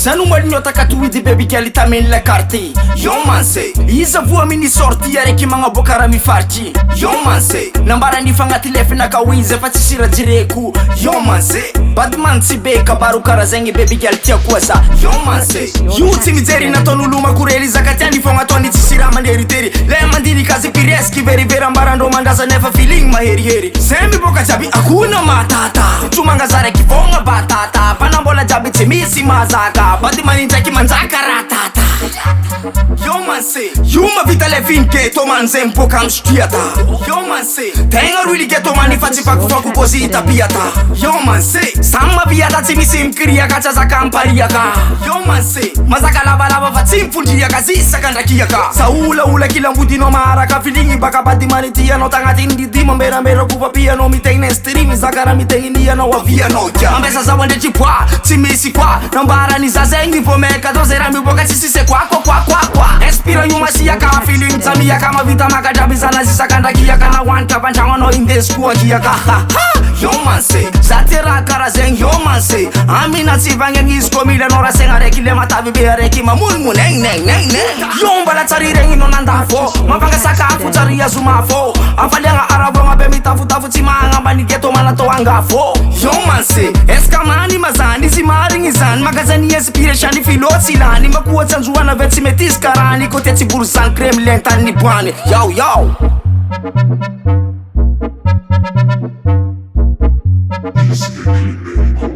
Sano malinota katuidi baby girl tamin la carte. Yo man say iza voa mini sorti araiky magnabokara mifarity. Yo man say nambara ny fagnaty na kawiza fa tsy sirajireko. Yo man say badman tsy be kabaro kara zegny baby girl tiako asa. Yo man say io tsy mijery nataon'olo makorely zaka tiany fogna ataony tsy sira manderitery. Le mandiny kazy pireski verivera ambarandro mandraza nefa feeling maheriheri. Zay miboka jiaby akona matata tsomangazara raiky fogna batata panambola jiaby tsy misy mazaka badman indraiky manjaka ratata. Yo man say io mavita le vingeto man zay miboka amy striata. Yo man say tegna roy ligeto man ifa tsy fakofako pozita piata. Yo man say samy maviata tsy misy mikiriaka tsy azaka ampariaka. Yo man say mazaka lavalava fa tsy mifondriaka zisaka ndrakiaka. Saolaola kilambodinao maharaka feeling baka badimany tianao tagnatiny didima mberamberako papianao mitegny stream zaka raha mitegny anao avianao kia. Ambesa zaho andretry poa tsy misy koa nambarany za zegny vo meka atao zay raha miboka tsy sisy kwa. Inspira io masiaka feeling tsamiaka mavita makadraby zana zisaka ndrakiaka na hoanitra pantragno anao indesiko akiaka. Yo man say za ty raha kara zegny. Yo man say amina tsy vagnan'izy koa mila anao raha segna raiky le matavy be araiky mamonimony neng. Yo mbala tsary regny no nandafo mavanga sakafo tsary azo mafo afaliagna aravagna be mitafotafo tsy magnamba ny geto manatao angafo. Yo man say ESKAH MAN mazany izy marigny zany magazany inspiration filotsy lany makoatsy anjoana ve tsy mety izy karany côté tsy boursan Kremlin tany niboany. Yo ESKAH MAN.